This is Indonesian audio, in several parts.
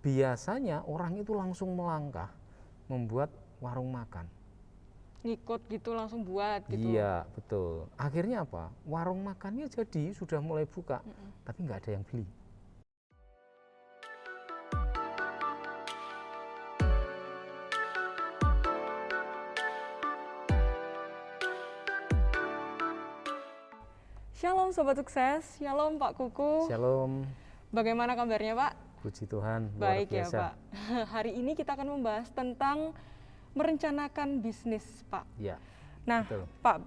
biasanya orang itu langsung melangkah membuat warung makan. Ngikut gitu langsung buat gitu. Iya, betul. Akhirnya apa? Warung makannya jadi sudah mulai buka, tapi nggak ada yang beli. Shalom Sobat Sukses, Shalom Pak Kuku. Shalom. Bagaimana kabarnya Pak? Puji Tuhan, luar Baik biasa. ya Pak. Hari ini kita akan membahas tentang merencanakan bisnis Pak. Ya, Nah betul. Pak,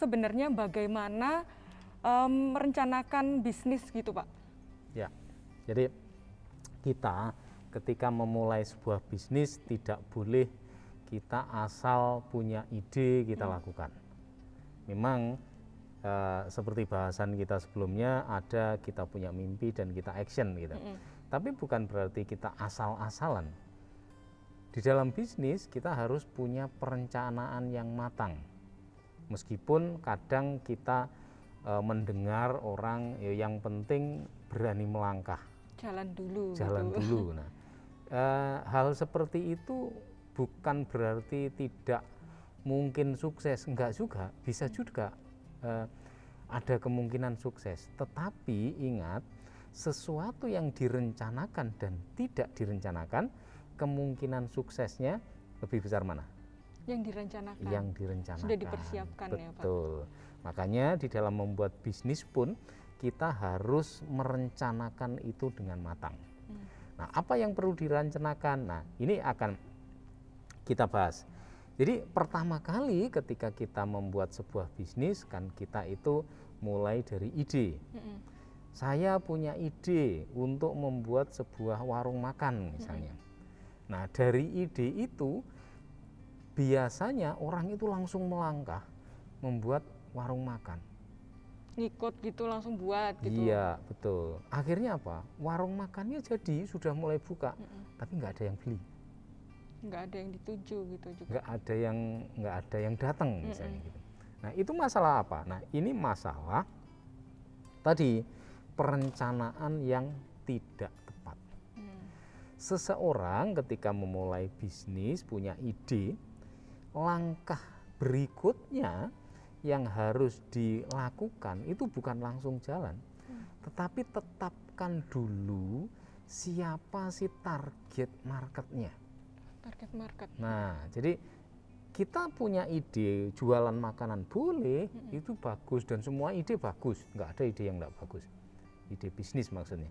sebenarnya bagaimana merencanakan bisnis gitu Pak? Ya, jadi kita ketika memulai sebuah bisnis tidak boleh kita asal punya ide kita lakukan. Memang seperti bahasan kita sebelumnya ada kita punya mimpi dan kita action gitu. Tapi bukan berarti kita asal-asalan. Di dalam bisnis kita harus punya perencanaan yang matang. Meskipun kadang kita mendengar orang yang penting berani melangkah. Jalan dulu. Jalan gitu. dulu. Nah, hal seperti itu bukan berarti tidak mungkin sukses, enggak juga, bisa juga ada kemungkinan sukses. Tetapi ingat, sesuatu yang direncanakan dan tidak direncanakan, kemungkinan suksesnya lebih besar mana? Yang direncanakan. Yang direncanakan. Sudah dipersiapkan. Betul. Ya Pak. Betul. Makanya di dalam membuat bisnis pun kita harus merencanakan itu dengan matang. Nah, apa yang perlu direncanakan? Nah, ini akan kita bahas. Jadi pertama kali ketika kita membuat sebuah bisnis kan kita itu mulai dari ide. Saya punya ide untuk membuat sebuah warung makan misalnya. Nah, dari ide itu biasanya orang itu langsung melangkah membuat warung makan. Ngikut gitu langsung buat gitu. Iya, betul. Akhirnya apa? Warung makannya jadi sudah mulai buka, tapi nggak ada yang beli. Nggak ada yang dituju gitu juga. Nggak ada yang datang misalnya gitu. Nah, itu masalah apa? Nah, ini masalah tadi perencanaan yang tidak tepat. Seseorang ketika memulai bisnis punya ide, langkah berikutnya yang harus dilakukan itu bukan langsung jalan, tetapi tetapkan dulu siapa sih target marketnya. Target market. Nah, jadi kita punya ide jualan makanan boleh, itu bagus dan semua ide bagus, nggak ada ide yang nggak bagus, ide bisnis maksudnya.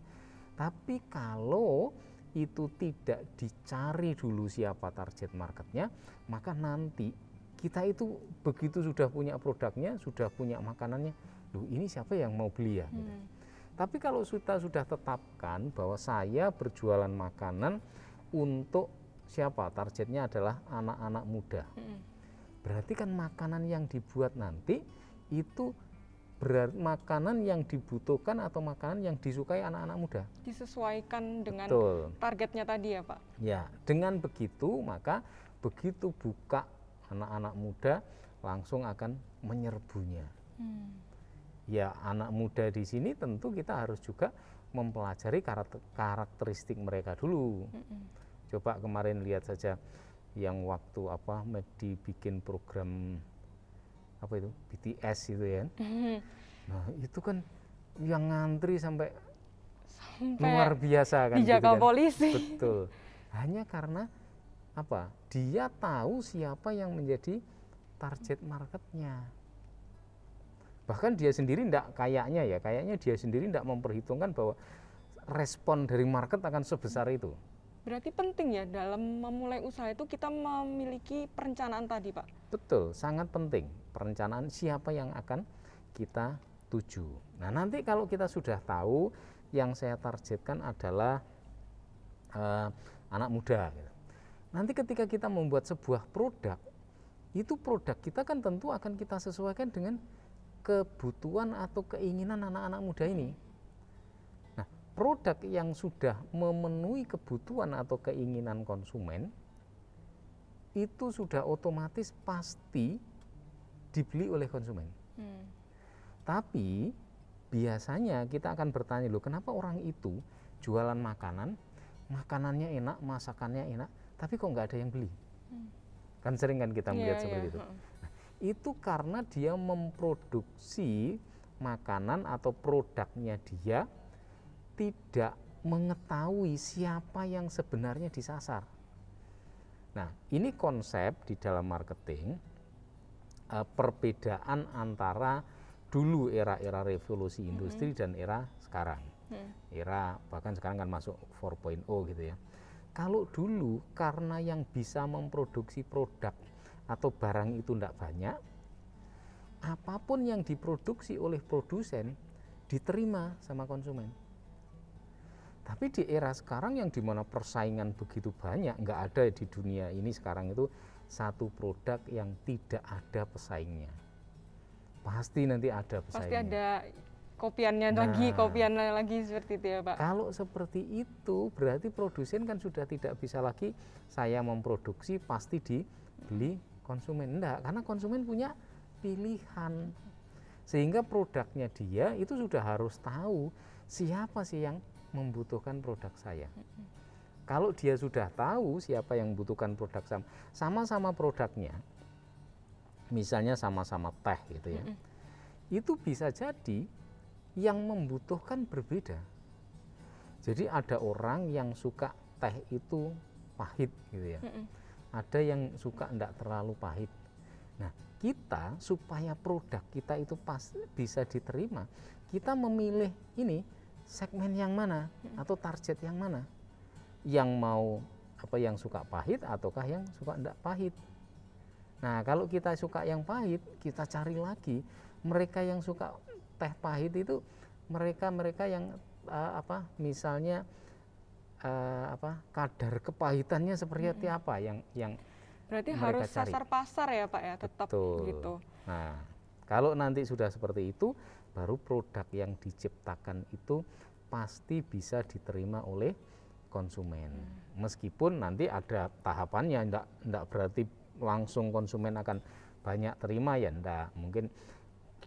Tapi kalau itu tidak dicari dulu siapa target marketnya, maka nanti kita itu begitu sudah punya produknya, sudah punya makanannya, loh ini siapa yang mau beli ya? Gitu. Tapi kalau kita sudah tetapkan bahwa saya berjualan makanan untuk siapa? Targetnya adalah anak-anak muda. Berarti kan makanan yang dibuat nanti itu makanan yang dibutuhkan atau makanan yang disukai anak-anak muda. Disesuaikan dengan targetnya tadi ya Pak? Ya, dengan begitu maka begitu buka anak-anak muda langsung akan menyerbunya. Ya, anak muda di sini tentu kita harus juga mempelajari karakteristik mereka dulu. Coba kemarin lihat saja yang waktu dibikin program apa itu BTS itu ya. Nah, itu kan yang ngantri sampai luar biasa kan. Dijaga gitu kan. polisi. Betul. Hanya karena apa? Dia tahu siapa yang menjadi target marketnya. Bahkan dia sendiri kayaknya dia sendiri tidak memperhitungkan bahwa respon dari market akan sebesar itu. Berarti penting ya dalam memulai usaha itu kita memiliki perencanaan tadi Pak? Betul, sangat penting perencanaan siapa yang akan kita tuju. Nah, nanti kalau kita sudah tahu yang saya targetkan adalah anak muda. Nanti ketika kita membuat sebuah produk, itu produk kita kan tentu akan kita sesuaikan dengan kebutuhan atau keinginan anak-anak muda ini. Nah, produk yang sudah memenuhi kebutuhan atau keinginan konsumen, itu sudah otomatis pasti dibeli oleh konsumen. Tapi biasanya kita akan bertanya, loh kenapa orang itu jualan makanan makanannya enak, masakannya enak, tapi kok nggak ada yang beli. Kan sering kan kita melihat seperti itu. Nah, itu karena dia memproduksi makanan atau produknya dia tidak mengetahui siapa yang sebenarnya disasar. Nah, ini konsep di dalam marketing, perbedaan antara dulu era-era revolusi industri dan era sekarang. Era bahkan sekarang kan masuk 4.0 gitu ya. Kalau dulu karena yang bisa memproduksi produk atau barang itu tidak banyak, apapun yang diproduksi oleh produsen diterima sama konsumen. Tapi di era sekarang yang dimana persaingan begitu banyak, nggak ada di dunia ini sekarang itu satu produk yang tidak ada pesaingnya. Pasti nanti ada pesaingnya. Pasti ada kopiannya lagi seperti itu ya Pak. Kalau seperti itu berarti produsen kan sudah tidak bisa lagi saya memproduksi pasti dibeli konsumen. Enggak, karena konsumen punya pilihan. Sehingga produknya dia itu sudah harus tahu siapa sih yang membutuhkan produk saya. Kalau dia sudah tahu siapa yang membutuhkan produk sama-sama produknya, misalnya sama-sama teh gitu ya, itu bisa jadi yang membutuhkan berbeda. Jadi ada orang yang suka teh itu pahit gitu ya, ada yang suka enggak terlalu pahit. Nah, kita supaya produk kita itu bisa diterima, kita memilih ini segmen yang mana atau target yang mana, yang mau yang suka pahit ataukah yang suka enggak pahit. Nah, kalau kita suka yang pahit, kita cari lagi mereka yang suka teh pahit itu mereka yang misalnya kadar kepahitannya seperti apa yang berarti harus cari. Sasar pasar ya Pak ya, tetap. Betul. Gitu. Nah, kalau nanti sudah seperti itu, baru produk yang diciptakan itu pasti bisa diterima oleh konsumen. Meskipun nanti ada tahapannya, enggak berarti langsung konsumen akan banyak terima ya, enggak. Mungkin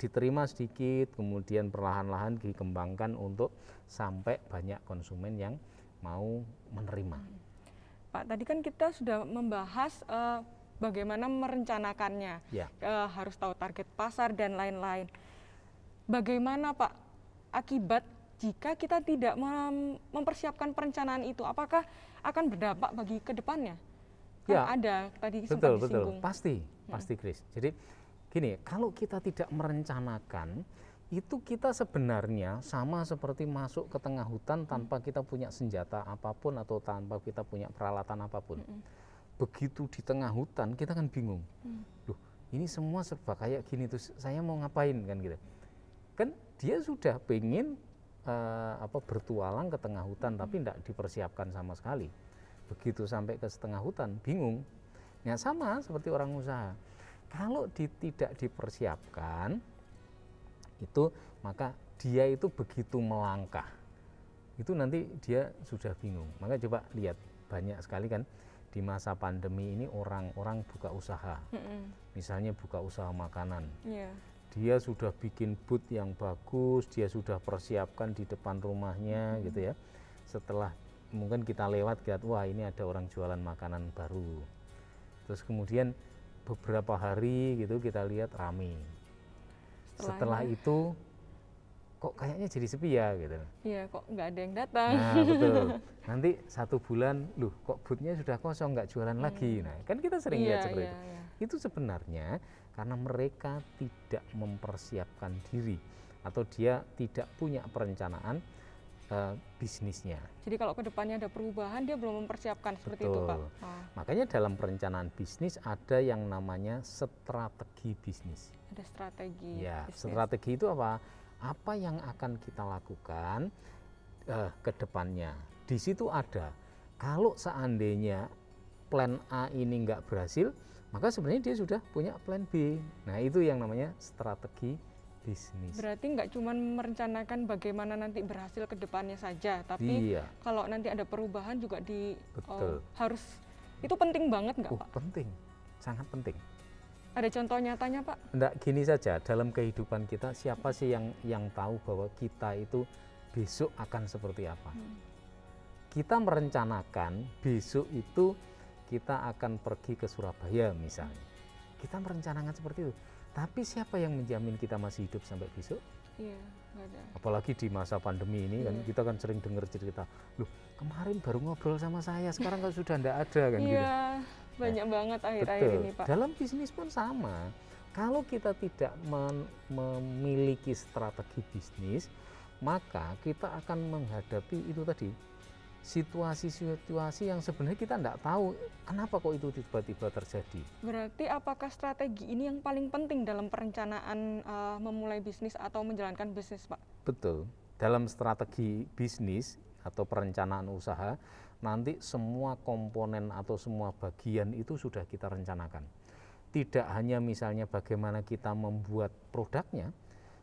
diterima sedikit, kemudian perlahan-lahan dikembangkan untuk sampai banyak konsumen yang mau menerima. Pak, tadi kan kita sudah membahas bagaimana merencanakannya, harus tahu target pasar dan lain-lain. Bagaimana Pak akibat jika kita tidak mempersiapkan perencanaan itu? Apakah akan berdampak bagi kedepannya? Kan ya, ada tadi sempat disinggung. Betul, pasti Chris. Jadi gini, kalau kita tidak merencanakan, itu kita sebenarnya sama seperti masuk ke tengah hutan tanpa kita punya senjata apapun atau tanpa kita punya peralatan apapun. Begitu di tengah hutan kita kan bingung. Loh, ini semua serba kayak gini, terus saya mau ngapain kan gitu. Kan dia sudah pengen bertualang ke tengah hutan tapi tidak dipersiapkan sama sekali. Begitu sampai ke setengah hutan bingung. Ya sama seperti orang usaha. Kalau tidak dipersiapkan itu, maka dia itu begitu melangkah itu nanti dia sudah bingung. Maka coba lihat, banyak sekali kan di masa pandemi ini orang-orang buka usaha, misalnya buka usaha makanan, dia sudah bikin booth yang bagus, dia sudah persiapkan di depan rumahnya gitu ya. Setelah mungkin kita lewat, wah ini ada orang jualan makanan baru, terus kemudian beberapa hari gitu kita lihat rame. Setelah itu kok kayaknya jadi sepi ya gitu. Iya, kok nggak ada yang datang. Nah betul. Nanti 1 bulan, loh kok boothnya sudah kosong, nggak jualan lagi. Nah kan kita sering lihat seperti itu. Itu sebenarnya karena mereka tidak mempersiapkan diri atau dia tidak punya perencanaan bisnisnya. Jadi kalau kedepannya ada perubahan, dia belum mempersiapkan seperti itu Pak. Makanya dalam perencanaan bisnis ada yang namanya strategi bisnis. Ada strategi. Ya, bisnis. strategi itu apa? Apa yang akan kita lakukan ke depannya. Di situ ada, kalau seandainya plan A ini nggak berhasil, maka sebenarnya dia sudah punya plan B. Nah itu yang namanya strategi bisnis. Berarti nggak cuma merencanakan bagaimana nanti berhasil ke depannya saja, tapi kalau nanti ada perubahan juga harus, itu penting banget nggak Pak? Penting, sangat penting. Ada contoh nyatanya Pak? Enggak, gini saja, dalam kehidupan kita siapa sih yang tahu bahwa kita itu besok akan seperti apa? kita merencanakan besok itu kita akan pergi ke Surabaya misalnya. Kita merencanakan seperti itu. Tapi siapa yang menjamin kita masih hidup sampai besok? Iya, nggak ada. Apalagi di masa pandemi ini kan kita kan sering dengar cerita, loh kemarin baru ngobrol sama saya, sekarang kan sudah enggak ada kan gitu. Iya, banyak banget akhir-akhir ini Pak. Dalam bisnis pun sama. Kalau kita tidak memiliki strategi bisnis, maka kita akan menghadapi itu tadi, situasi-situasi yang sebenarnya kita tidak tahu kenapa kok itu tiba-tiba terjadi. Berarti apakah strategi ini yang paling penting dalam perencanaan memulai bisnis atau menjalankan bisnis, Pak? Betul. Dalam strategi bisnis atau perencanaan usaha, nanti semua komponen atau semua bagian itu sudah kita rencanakan. Tidak hanya misalnya bagaimana kita membuat produknya,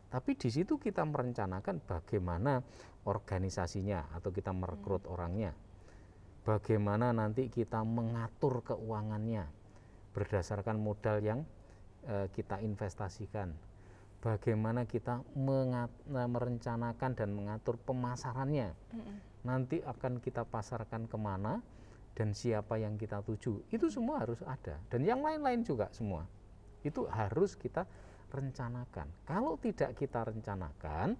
tapi di situ kita merencanakan bagaimana organisasinya atau kita merekrut orangnya, bagaimana nanti kita mengatur keuangannya berdasarkan modal yang kita investasikan, bagaimana kita merencanakan dan mengatur pemasarannya, nanti akan kita pasarkan kemana dan siapa yang kita tuju, itu semua harus ada, dan yang lain-lain juga semua itu harus kita rencanakan. Kalau tidak kita rencanakan,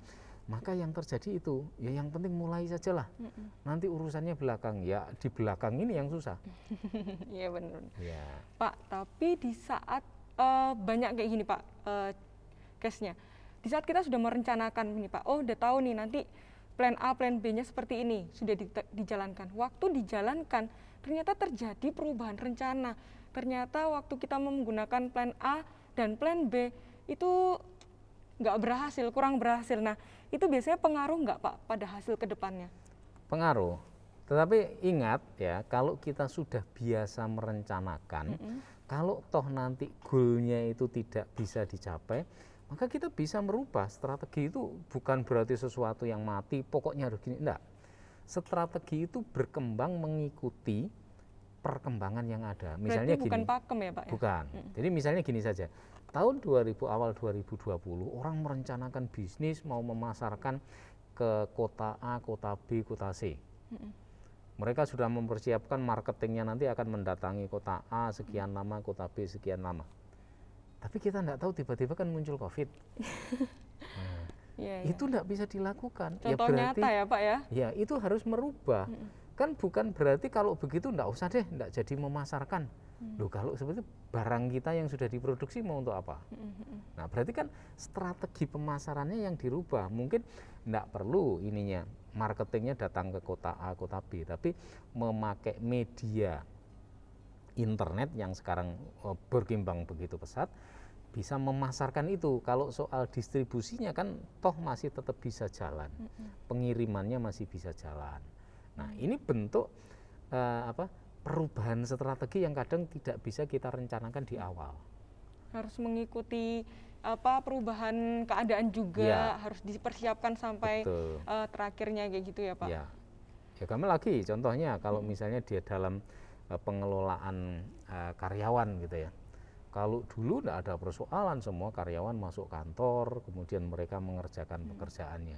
maka yang terjadi itu ya yang penting mulai sajalah. Nanti urusannya belakang, ya di belakang ini yang susah. Iya benar. Ya. Pak, tapi di saat banyak kayak gini Pak case-nya, di saat kita sudah merencanakan ini Pak, oh udah tahu nih nanti plan A, plan B-nya seperti ini, sudah dijalankan. Waktu dijalankan, ternyata terjadi perubahan rencana. Ternyata waktu kita menggunakan plan A dan plan B itu nggak berhasil, kurang berhasil. Nah, itu biasanya pengaruh nggak Pak pada hasil kedepannya? Pengaruh. Tetapi ingat ya, kalau kita sudah biasa merencanakan, kalau toh nanti goalnya itu tidak bisa dicapai, maka kita bisa merubah. Strategi itu bukan berarti sesuatu yang mati, pokoknya harus gini, enggak. Strategi itu berkembang mengikuti perkembangan yang ada. Misalnya berarti bukan gini, pakem ya Pak? Bukan. Jadi misalnya gini saja, tahun 2000 awal 2020 orang merencanakan bisnis mau memasarkan ke kota A, kota B, kota C. Mereka sudah mempersiapkan marketingnya nanti akan mendatangi kota A sekian lama, kota B sekian lama. Tapi kita tidak tahu tiba-tiba kan muncul COVID. Itu tidak bisa dilakukan. Contoh ya berarti, nyata ya Pak ya? Ya itu harus merubah. Kan bukan berarti kalau begitu tidak usah deh, tidak jadi memasarkan. Loh kalau seperti barang kita yang sudah diproduksi mau untuk apa? Nah berarti kan strategi pemasarannya yang dirubah. Mungkin tidak perlu ininya marketingnya datang ke kota A, kota B, tapi memakai media internet yang sekarang berkembang begitu pesat, bisa memasarkan itu. Kalau soal distribusinya kan toh masih tetap bisa jalan, pengirimannya masih bisa jalan. Nah ini bentuk perubahan strategi yang kadang tidak bisa kita rencanakan di awal. Harus mengikuti perubahan keadaan juga, harus dipersiapkan sampai terakhirnya kayak gitu ya Pak. Ya kami lagi contohnya kalau misalnya dia dalam pengelolaan karyawan gitu ya. Kalau dulu tidak ada persoalan, semua karyawan masuk kantor, kemudian mereka mengerjakan pekerjaannya.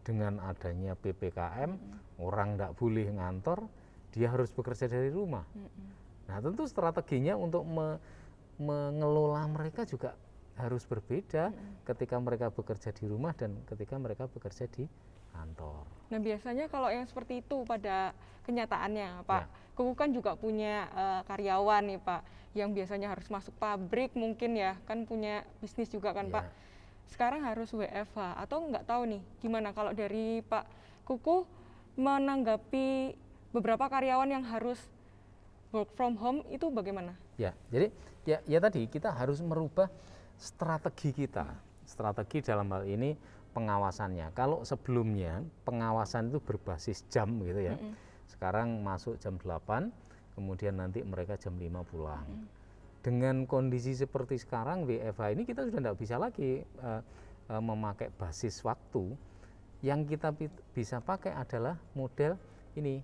Dengan adanya PPKM, orang tidak boleh ngantor, dia harus bekerja dari rumah. Nah tentu strateginya untuk mengelola mereka juga harus berbeda ketika mereka bekerja di rumah dan ketika mereka bekerja di kantor. Nah biasanya kalau yang seperti itu pada kenyataannya Pak, Kuku kan juga punya karyawan nih Pak, yang biasanya harus masuk pabrik mungkin ya, kan punya bisnis juga kan Pak. Sekarang harus WFH atau nggak tahu nih gimana kalau dari Pak Kuku menanggapi beberapa karyawan yang harus work from home itu bagaimana? Ya, jadi ya tadi kita harus merubah strategi kita. Strategi dalam hal ini pengawasannya. Kalau sebelumnya pengawasan itu berbasis jam gitu ya. Sekarang masuk jam 8, kemudian nanti mereka jam 5 pulang. Dengan kondisi seperti sekarang WFH ini kita sudah tidak bisa lagi memakai basis waktu. Yang kita bisa pakai adalah model ini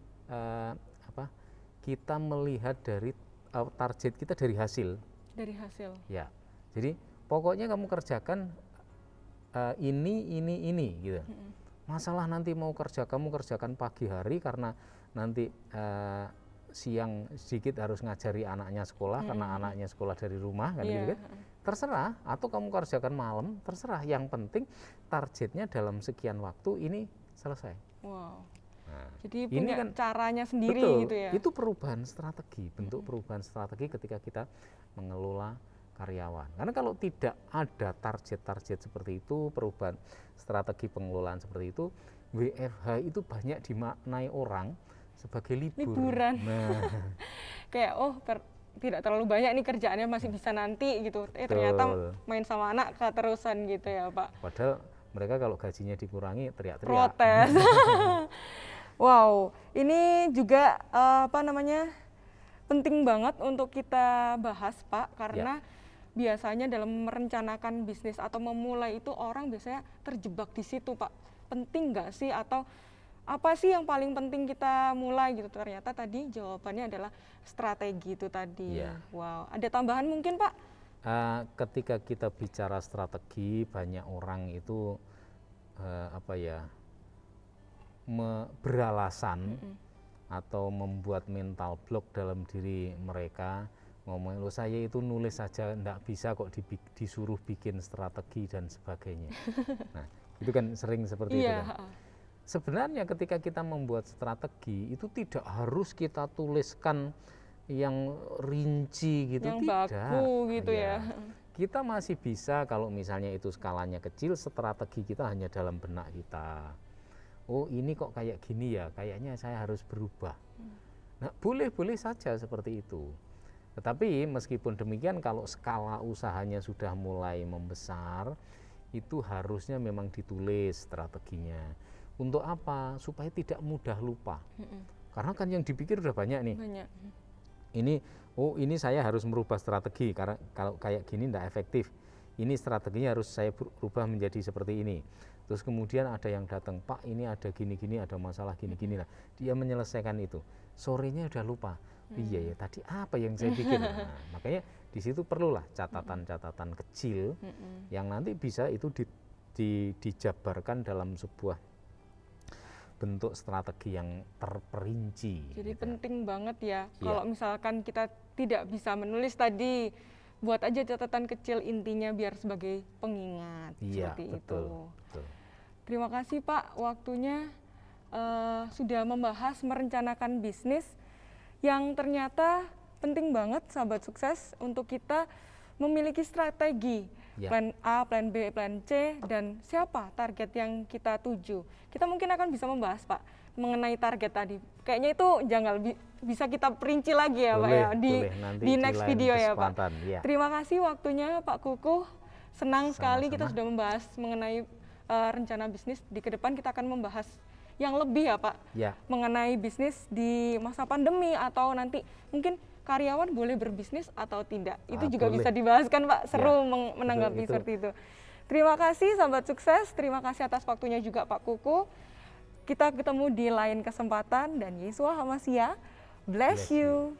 kita melihat dari target kita dari hasil. Dari hasil. Ya. Jadi pokoknya kamu kerjakan ini gitu. Masalah nanti mau kamu kerjakan pagi hari karena nanti siang sedikit harus ngajari anaknya sekolah karena anaknya sekolah dari rumah kan gitu kan. Terserah, atau kamu kerjakan malam, terserah. Yang penting targetnya dalam sekian waktu ini selesai. Wow. Nah, jadi punya kan caranya sendiri betul, gitu ya. Itu perubahan strategi, bentuk perubahan strategi ketika kita mengelola karyawan. Karena kalau tidak ada target-target seperti itu, perubahan strategi pengelolaan seperti itu, WFH itu banyak dimaknai orang sebagai liburan. Nah, kayak tidak terlalu banyak nih kerjaannya, masih bisa nanti gitu. Ternyata main sama anak keterusan gitu ya Pak. Padahal mereka kalau gajinya dikurangi teriak-teriak. Protes. Wow, ini juga penting banget untuk kita bahas Pak, karena biasanya dalam merencanakan bisnis atau memulai itu orang biasanya terjebak di situ Pak. Penting nggak sih, atau apa sih yang paling penting kita mulai gitu? Ternyata tadi jawabannya adalah strategi itu tadi. Wow, ada tambahan mungkin Pak? Ketika kita bicara strategi, banyak orang itu beralasan atau membuat mental block dalam diri mereka, ngomongin loh saya itu nulis saja enggak bisa kok disuruh bikin strategi dan sebagainya. Nah, itu kan sering seperti itu kan. Sebenarnya ketika kita membuat strategi itu tidak harus kita tuliskan yang rinci gitu, yang tidak. Baku gitu ya. Kita masih bisa, kalau misalnya itu skalanya kecil, strategi kita hanya dalam benak kita. Oh ini kok kayak gini ya, kayaknya saya harus berubah. Nah boleh-boleh saja seperti itu. Tetapi meskipun demikian, kalau skala usahanya sudah mulai membesar, itu harusnya memang ditulis strateginya. Untuk apa? Supaya tidak mudah lupa. Karena kan yang dipikir udah banyak nih. Banyak. Ini saya harus merubah strategi karena kalau kayak gini tidak efektif. Ini strateginya harus saya rubah menjadi seperti ini. Terus kemudian ada yang datang, Pak ini ada gini-gini, ada masalah gini-gini lah. Dia menyelesaikan itu. Sorenya udah lupa. Iya ya, tadi apa yang saya pikir? Nah, makanya di situ perlulah catatan-catatan kecil yang nanti bisa itu dijabarkan dalam sebuah bentuk strategi yang terperinci. Jadi gitu. Penting banget ya, kalau misalkan kita tidak bisa menulis tadi, buat aja catatan kecil intinya biar sebagai pengingat. Seperti betul, itu. Betul. Terima kasih Pak, waktunya sudah membahas merencanakan bisnis yang ternyata penting banget sahabat sukses untuk kita memiliki strategi. Plan A, plan B, plan C, dan siapa target yang kita tuju. Kita mungkin akan bisa membahas Pak mengenai target tadi. Kayaknya itu jangan bisa kita perinci lagi ya Pak ya di next video ya Pak. Terima kasih waktunya Pak Kukuh. Senang sekali kita sudah membahas mengenai rencana bisnis. Di ke depan kita akan membahas yang lebih ya Pak mengenai bisnis di masa pandemi, atau nanti mungkin karyawan boleh berbisnis atau tidak. Itu juga boleh. Bisa dibahas kan Pak, seru menanggapi seperti itu. Terima kasih sahabat sukses, terima kasih atas waktunya juga Pak Kukuh. Kita ketemu di lain kesempatan, dan Yesua Hamasia, bless you.